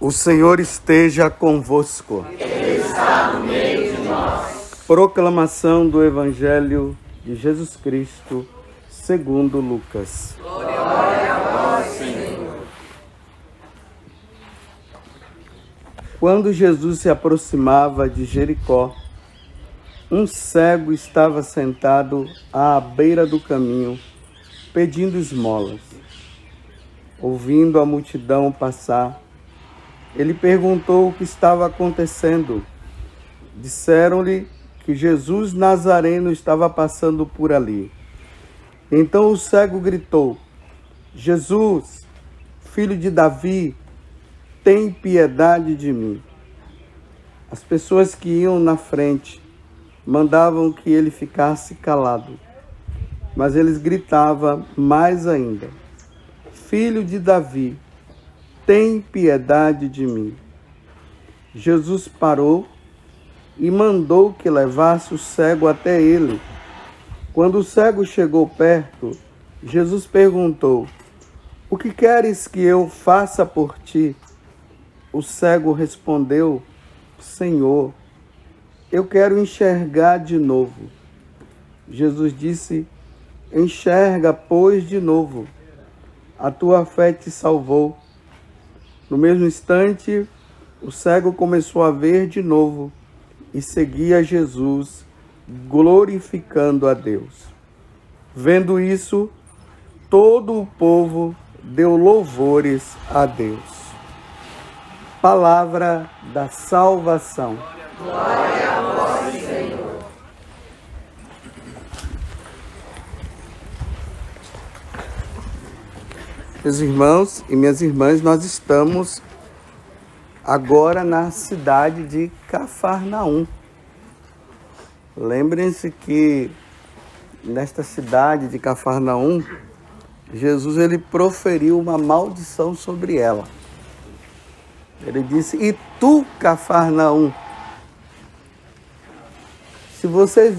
O Senhor esteja convosco. Ele está no meio de nós. Proclamação do Evangelho de Jesus Cristo, segundo Lucas. Glória a vós, Senhor. Quando Jesus se aproximava de Jericó, um cego estava sentado à beira do caminho, pedindo esmolas. Ouvindo a multidão passar, ele perguntou o que estava acontecendo. Disseram-lhe que Jesus Nazareno estava passando por ali. Então o cego gritou: Jesus, filho de Davi, tem piedade de mim. As pessoas que iam na frente mandavam que ele ficasse calado, mas eles gritavam mais ainda: Filho de Davi, tem piedade de mim. Jesus parou e mandou que levasse o cego até ele. Quando o cego chegou perto, Jesus perguntou: O que queres que eu faça por ti? O cego respondeu: Senhor, eu quero enxergar de novo. Jesus disse: Enxerga, pois, de novo. A tua fé te salvou. No mesmo instante, o cego começou a ver de novo e seguia Jesus, glorificando a Deus. Vendo isso, todo o povo deu louvores a Deus. Palavra da salvação. Glória a vós, Senhor. Meus irmãos e minhas irmãs, nós estamos agora na cidade de Cafarnaum. Lembrem-se que nesta cidade de Cafarnaum, Jesus ele proferiu uma maldição sobre ela. Ele disse: E tu, Cafarnaum, se vocês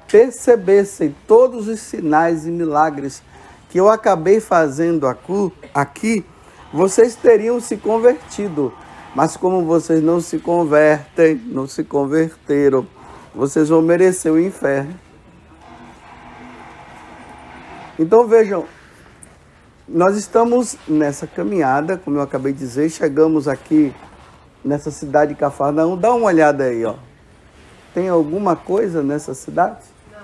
percebessem todos os sinais e milagres que eu acabei fazendo aqui, vocês teriam se convertido. Mas como vocês não se convertem, não se converteram, vocês vão merecer o inferno. Então vejam, nós estamos nessa caminhada, como eu acabei de dizer, chegamos aqui nessa cidade de Cafarnaum. Dá uma olhada aí, ó. Tem alguma coisa nessa cidade? Não.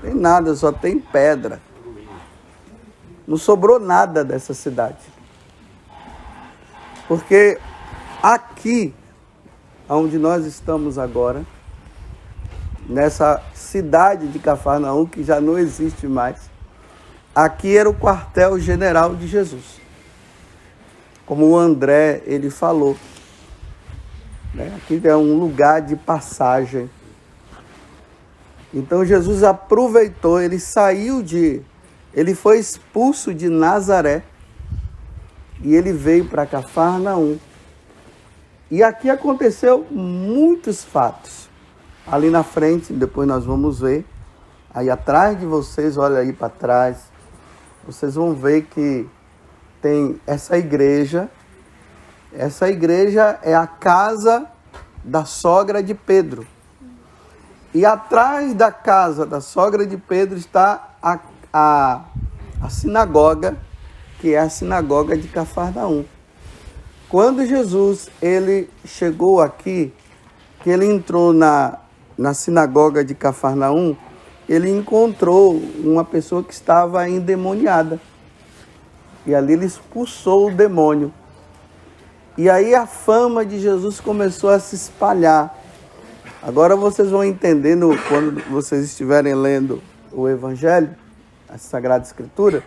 Tem nada, só tem pedra. Não sobrou nada dessa cidade. Porque aqui, onde nós estamos agora, nessa cidade de Cafarnaum, que já não existe mais, aqui era o quartel-general de Jesus. Como o André, ele falou. Aqui é um lugar de passagem. Então Jesus aproveitou, ele foi expulso de Nazaré e ele veio para Cafarnaum. E aqui aconteceu muitos fatos. Ali na frente, depois nós vamos ver, aí atrás de vocês, olha aí para trás, vocês vão ver que tem essa igreja. Essa igreja é a casa da sogra de Pedro. E atrás da casa da sogra de Pedro está a sinagoga, que é a sinagoga de Cafarnaum. Quando Jesus ele chegou aqui, que ele entrou na sinagoga de Cafarnaum, ele encontrou uma pessoa que estava endemoniada. E ali ele expulsou o demônio. E aí a fama de Jesus começou a se espalhar. Agora vocês vão entendendo, quando vocês estiverem lendo o Evangelho, a Sagrada Escritura,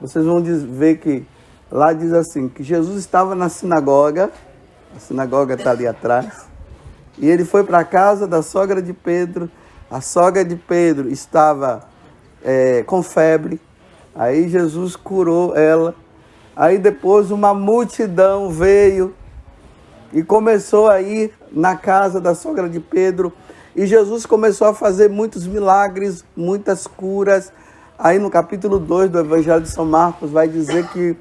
vocês vão ver que lá diz assim, que Jesus estava na sinagoga, a sinagoga está ali atrás, e ele foi para a casa da sogra de Pedro. A sogra de Pedro estava com febre, aí Jesus curou ela. Aí depois uma multidão veio e começou a ir na casa da sogra de Pedro E Jesus começou a fazer muitos milagres, muitas curas. Aí no capítulo 2 do Evangelho de São Marcos vai dizer que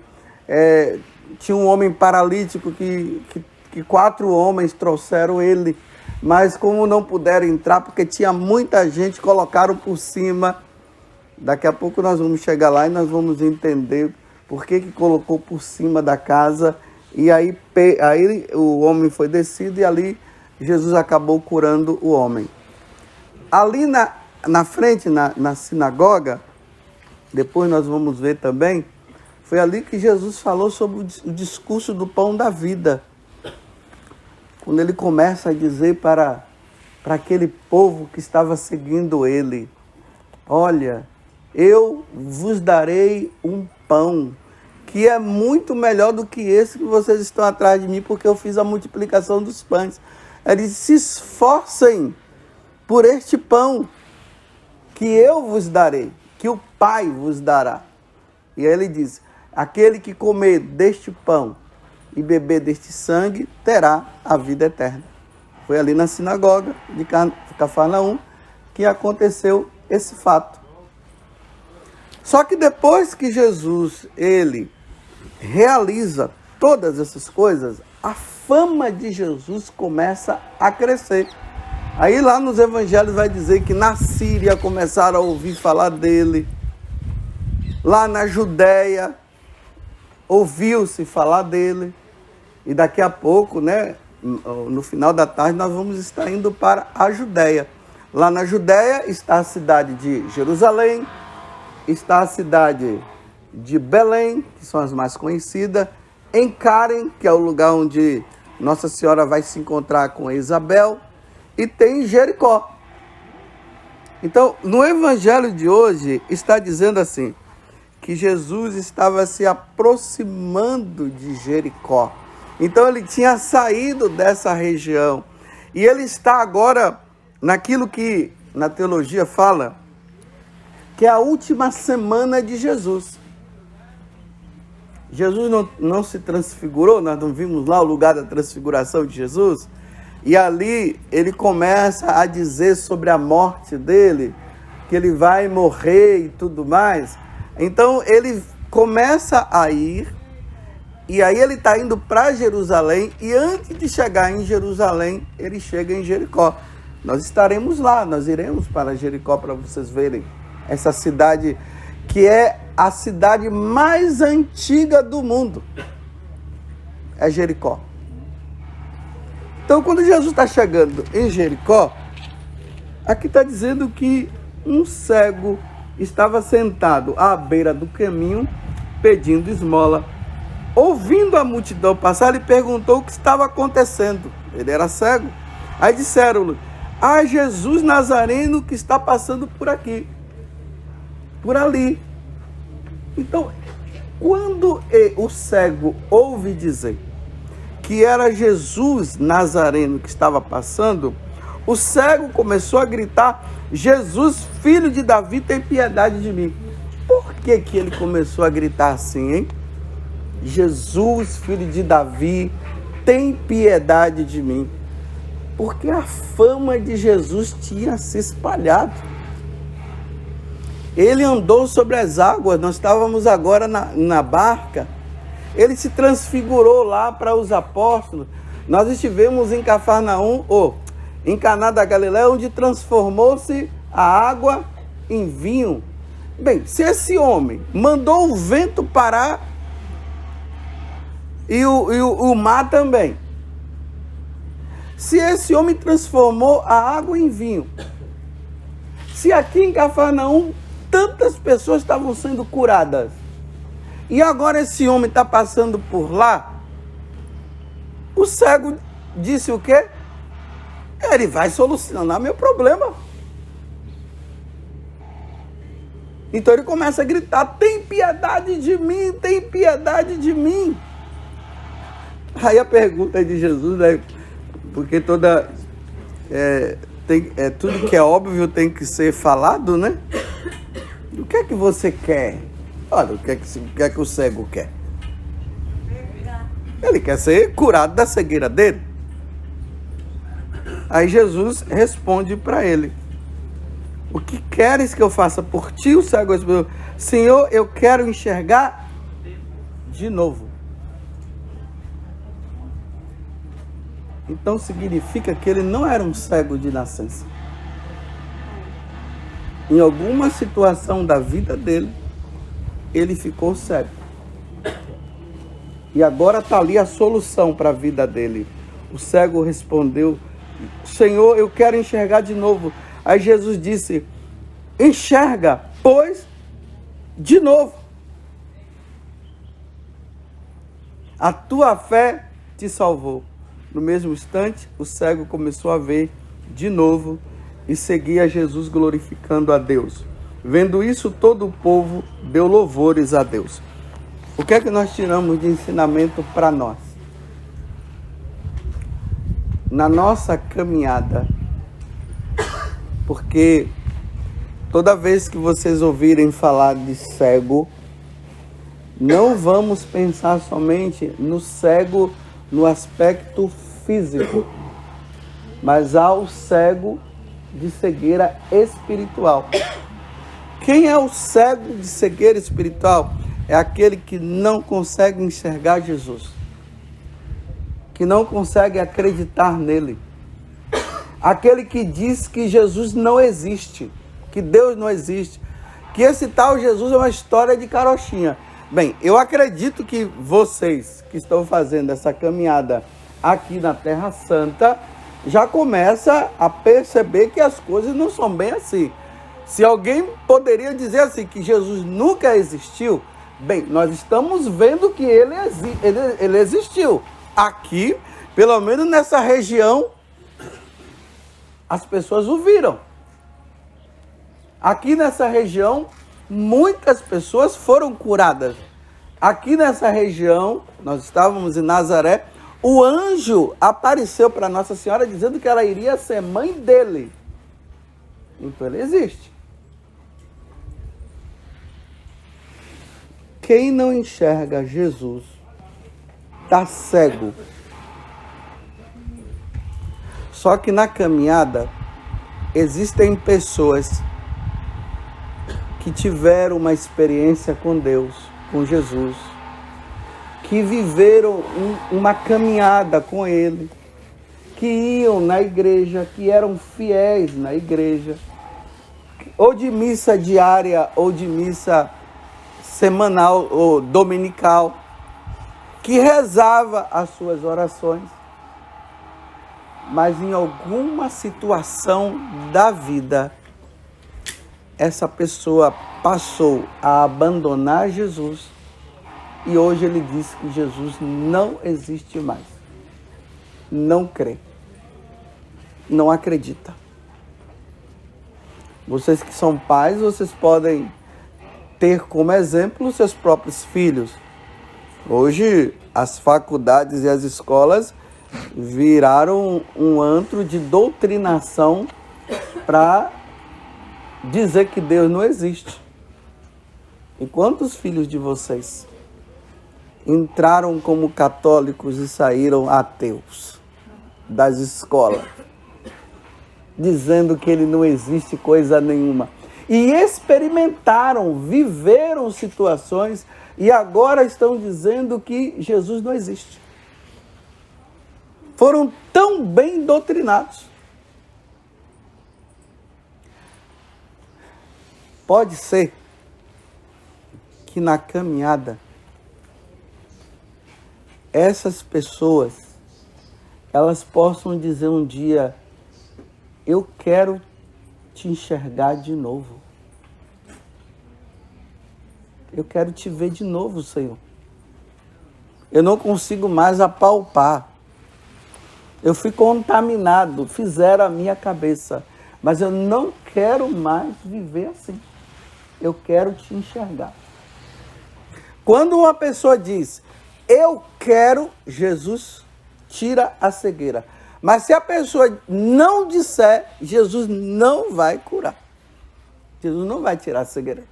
tinha um homem paralítico que 4 homens trouxeram ele, mas como não puderam entrar, porque tinha muita gente, colocaram por cima. Daqui a pouco nós vamos chegar lá e nós vamos entender por que colocou por cima da casa. E aí o homem foi descido e ali Jesus acabou curando o homem. Ali na frente, na sinagoga, depois nós vamos ver também, foi ali que Jesus falou sobre o discurso do pão da vida. Quando ele começa a dizer para aquele povo que estava seguindo ele: olha, eu vos darei um pão que é muito melhor do que esse que vocês estão atrás de mim, porque eu fiz a multiplicação dos pães. Ele disse: se esforcem por este pão que eu vos darei, que o Pai vos dará. E aí ele diz: aquele que comer deste pão e beber deste sangue terá a vida eterna. Foi ali na sinagoga de Cafarnaum que aconteceu esse fato. Só que depois que Jesus, ele realiza todas essas coisas, a fama de Jesus começa a crescer. Aí lá nos evangelhos vai dizer que na Síria começaram a ouvir falar dele. Lá na Judéia ouviu-se falar dele. E daqui a pouco, no final da tarde, nós vamos estar indo para a Judéia. Lá na Judéia está a cidade de Jerusalém, está a cidade de Belém, que são as mais conhecidas, em Karen, que é o lugar onde Nossa Senhora vai se encontrar com Isabel, e tem Jericó. Então, no evangelho de hoje, está dizendo assim, que Jesus estava se aproximando de Jericó. Então, ele tinha saído dessa região, e ele está agora naquilo que na teologia fala, que é a última semana de Jesus. Jesus não se transfigurou, nós não vimos lá o lugar da transfiguração de Jesus? E ali ele começa a dizer sobre a morte dele, que ele vai morrer e tudo mais. Então ele começa a ir, e aí ele está indo para Jerusalém, e antes de chegar em Jerusalém, ele chega em Jericó. Nós estaremos lá, nós iremos para Jericó para vocês verem essa cidade que é a cidade mais antiga do mundo. É Jericó. Então, quando Jesus está chegando em Jericó, aqui está dizendo que um cego estava sentado à beira do caminho, pedindo esmola. Ouvindo a multidão passar, ele perguntou o que estava acontecendo. Ele era cego. Aí disseram-lhe: Jesus Nazareno que está passando por aqui, por ali. Então, quando o cego ouve dizer que era Jesus Nazareno que estava passando, o cego começou a gritar: Jesus, filho de Davi, tem piedade de mim. Por que ele começou a gritar assim, hein? Jesus, filho de Davi, tem piedade de mim. Porque a fama de Jesus tinha se espalhado. Ele andou sobre as águas, nós estávamos agora na barca. Ele se transfigurou lá para os apóstolos. Nós estivemos em Cafarnaum, em Caná da Galileia, onde transformou-se a água em vinho. Bem, se esse homem mandou o vento parar e o mar também, se esse homem transformou a água em vinho, se aqui em Cafarnaum tantas pessoas estavam sendo curadas, e agora esse homem está passando por lá, o cego disse o quê? Ele vai solucionar meu problema. Então ele começa a gritar: tem piedade de mim, tem piedade de mim. Aí a pergunta de Jesus, porque tudo que é óbvio tem que ser falado, né? O que é que você quer? Olha, o que é que o cego quer? Ele quer ser curado da cegueira dele. Aí Jesus responde para ele: o que queres que eu faça por ti? O cego respondeu: Senhor, eu quero enxergar de novo. Então significa que ele não era um cego de nascença. Em alguma situação da vida dele, ele ficou cego. E agora está ali a solução para a vida dele. O cego respondeu: Senhor, eu quero enxergar de novo. Aí Jesus disse: enxerga, pois, de novo. A tua fé te salvou. No mesmo instante, o cego começou a ver de novo e seguia Jesus glorificando a Deus. Vendo isso, todo o povo deu louvores a Deus. O que é que nós tiramos de ensinamento para nós? Na nossa caminhada, porque toda vez que vocês ouvirem falar de cego, não vamos pensar somente no cego no aspecto físico, mas há o cego de cegueira espiritual. Quem é o cego de cegueira espiritual? É aquele que não consegue enxergar Jesus, que não consegue acreditar nele, aquele que diz que Jesus não existe, que Deus não existe, que esse tal Jesus é uma história de carochinha. Bem, eu acredito que vocês que estão fazendo essa caminhada aqui na Terra Santa já começa a perceber que as coisas não são bem assim. Se alguém poderia dizer assim que Jesus nunca existiu, bem, nós estamos vendo que ele existiu. Aqui, pelo menos nessa região, as pessoas o viram. Aqui nessa região, muitas pessoas foram curadas. Aqui nessa região, nós estávamos em Nazaré, o anjo apareceu para Nossa Senhora dizendo que ela iria ser mãe dele. Então ele existe. Quem não enxerga Jesus está cego. Só que na caminhada existem pessoas que tiveram uma experiência com Deus, com Jesus, que viveram uma caminhada com Ele, que iam na igreja, que eram fiéis na igreja, ou de missa diária, ou de missa semanal ou dominical, que rezava as suas orações, mas em alguma situação da vida, essa pessoa passou a abandonar Jesus e hoje ele diz que Jesus não existe mais. Não crê. Não acredita. Vocês que são pais, vocês podem ter como exemplo seus próprios filhos. Hoje, as faculdades e as escolas viraram um antro de doutrinação para dizer que Deus não existe. E quantos filhos de vocês entraram como católicos e saíram ateus das escolas, dizendo que ele não existe coisa nenhuma? E experimentaram, viveram situações e agora estão dizendo que Jesus não existe. Foram tão bem doutrinados. Pode ser que na caminhada essas pessoas elas possam dizer um dia: eu quero te enxergar de novo. Eu quero te ver de novo, Senhor. Eu não consigo mais apalpar. Eu fui contaminado, fizeram a minha cabeça, mas eu não quero mais viver assim. Eu quero te enxergar. Quando uma pessoa diz, eu quero, Jesus tira a cegueira. Mas se a pessoa não disser, Jesus não vai curar. Jesus não vai tirar a cegueira.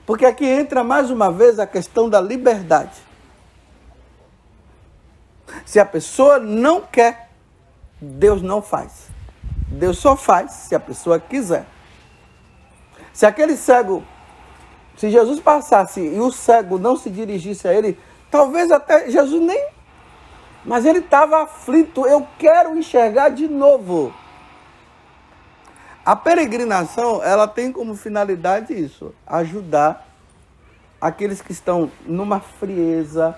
Porque aqui entra mais uma vez a questão da liberdade. Se a pessoa não quer, Deus não faz. Deus só faz se a pessoa quiser. Se aquele cego, se Jesus passasse e o cego não se dirigisse a ele, talvez até Jesus nem... Mas ele estava aflito, eu quero enxergar de novo. A peregrinação, ela tem como finalidade isso, ajudar aqueles que estão numa frieza,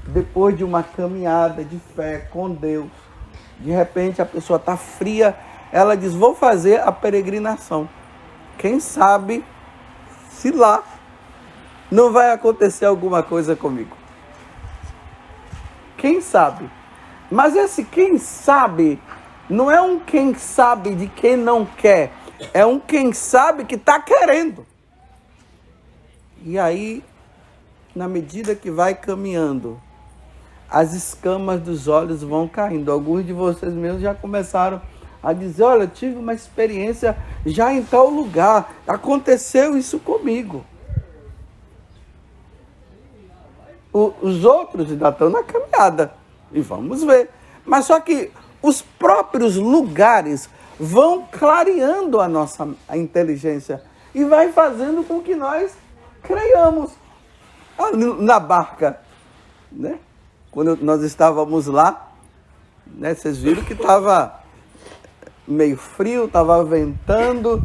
depois de uma caminhada de fé com Deus. De repente a pessoa está fria, ela diz, vou fazer a peregrinação. Quem sabe se lá não vai acontecer alguma coisa comigo. Quem sabe? Mas esse quem sabe não é um quem sabe de quem não quer. É um quem sabe que está querendo. E aí, na medida que vai caminhando, as escamas dos olhos vão caindo. Alguns de vocês mesmos já começaram a dizer, olha, eu tive uma experiência já em tal lugar. Aconteceu isso comigo. Os outros ainda estão na caminhada. E vamos ver. Mas só que os próprios lugares vão clareando a inteligência e vai fazendo com que nós creiamos. Na barca, né? Quando nós estávamos lá, né? Vocês viram que estava meio frio, estava ventando,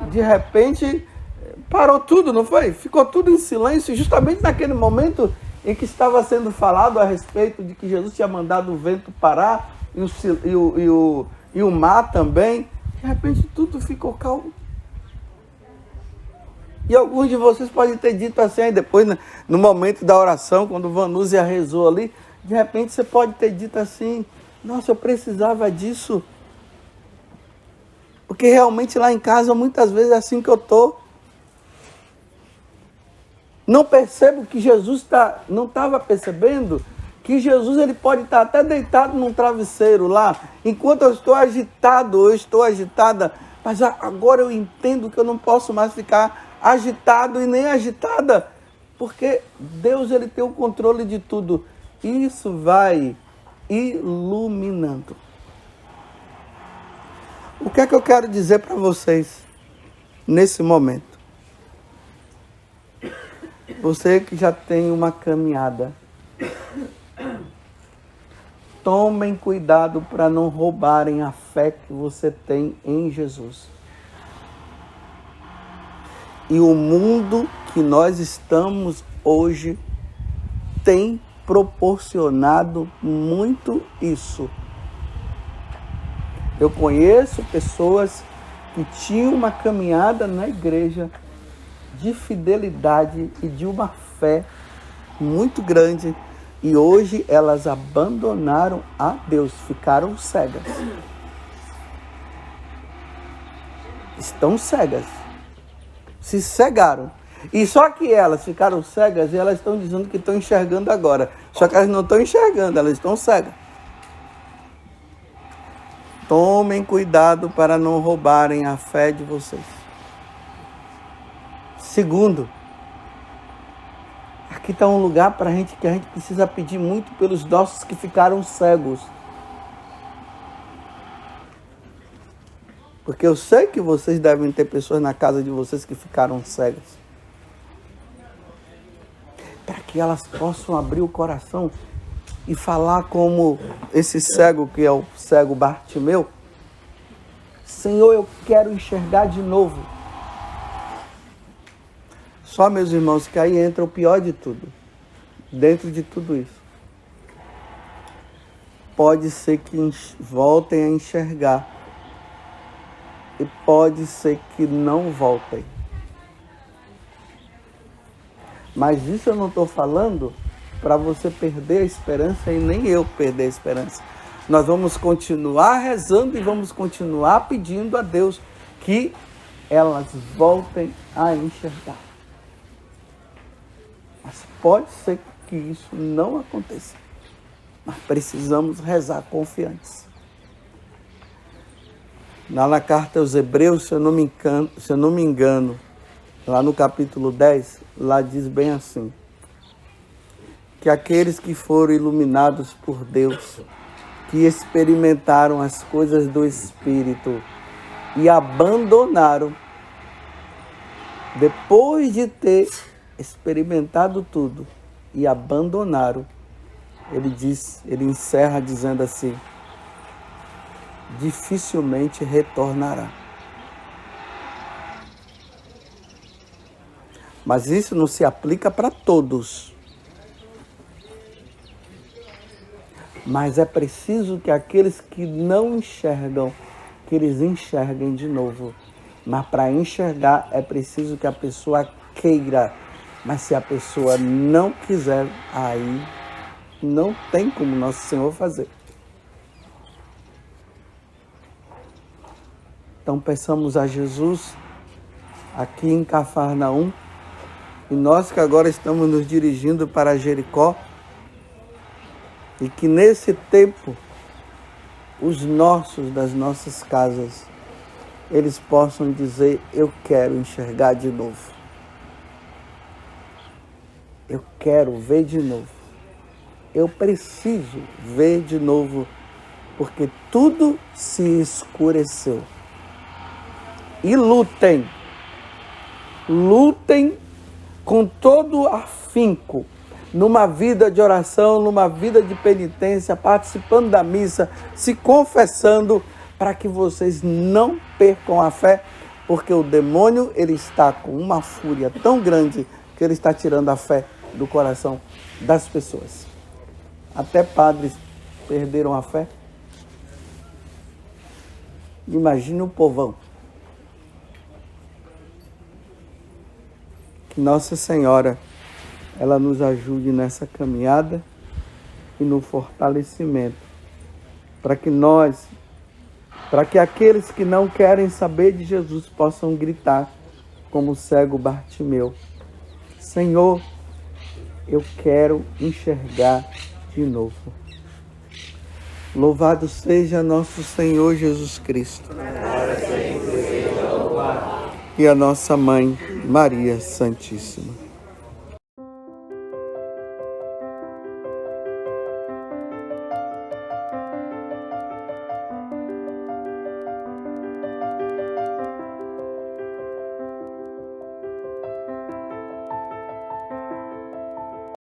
de repente parou tudo, não foi? Ficou tudo em silêncio, justamente naquele momento em que estava sendo falado a respeito de que Jesus tinha mandado o vento parar e o mar também. De repente tudo ficou calmo. E alguns de vocês podem ter dito assim, aí depois no momento da oração, quando Vanúzia rezou ali, de repente você pode ter dito assim, nossa, eu precisava disso. Porque realmente lá em casa, muitas vezes é assim que eu estou. Não percebo que Jesus não estava percebendo que Jesus ele pode estar até deitado num travesseiro lá, enquanto eu estou agitado, eu estou agitada, mas agora eu entendo que eu não posso mais ficar agitado e nem agitada, porque Deus ele tem o controle de tudo. Isso vai iluminando. O que é que eu quero dizer para vocês nesse momento? Você que já tem uma caminhada, tomem cuidado para não roubarem a fé que você tem em Jesus. E o mundo que nós estamos hoje tem proporcionado muito isso. Eu conheço pessoas que tinham uma caminhada na igreja de fidelidade e de uma fé muito grande, e hoje elas abandonaram a Deus, ficaram cegas. Estão cegas. Se cegaram. E só que elas ficaram cegas e elas estão dizendo que estão enxergando agora. Só que elas não estão enxergando, elas estão cegas. Tomem cuidado para não roubarem a fé de vocês. Segundo, aqui está um lugar para que a gente precisa pedir muito pelos nossos que ficaram cegos. Porque eu sei que vocês devem ter pessoas na casa de vocês que ficaram cegas. Para que elas possam abrir o coração e falar como esse cego, que é o cego Bartimeu. Senhor, eu quero enxergar de novo. Só, meus irmãos, que aí entra o pior de tudo. Dentro de tudo isso. Pode ser que voltem a enxergar. E pode ser que não voltem. Mas isso eu não estou falando para você perder a esperança e nem eu perder a esperança. Nós vamos continuar rezando e vamos continuar pedindo a Deus que elas voltem a enxergar. Mas pode ser que isso não aconteça. Mas precisamos rezar confiantes. Lá na carta aos Hebreus, se eu não me engano, lá no capítulo 10, lá diz bem assim, que aqueles que foram iluminados por Deus, que experimentaram as coisas do Espírito e abandonaram, depois de ter experimentado tudo e abandonaram, ele encerra dizendo assim: dificilmente retornará. Mas isso não se aplica para todos. Mas é preciso que aqueles que não enxergam, que eles enxerguem de novo. Mas para enxergar é preciso que a pessoa queira. Mas se a pessoa não quiser, aí não tem como Nosso Senhor fazer. Então peçamos a Jesus, aqui em Cafarnaum, e nós que agora estamos nos dirigindo para Jericó, e que nesse tempo, os nossos das nossas casas, eles possam dizer: eu quero enxergar de novo. Eu quero ver de novo. Eu preciso ver de novo, porque tudo se escureceu. E lutem com todo afinco, numa vida de oração, numa vida de penitência, participando da missa, se confessando, para que vocês não percam a fé, porque o demônio, ele está com uma fúria tão grande que ele está tirando a fé do coração das pessoas. Até padres perderam a fé. Imagine o povão. Que Nossa Senhora, ela nos ajude nessa caminhada e no fortalecimento, para que aqueles que não querem saber de Jesus possam gritar como o cego Bartimeu: Senhor, eu quero enxergar de novo. Louvado seja nosso Senhor Jesus Cristo. E a nossa Mãe, Maria Santíssima.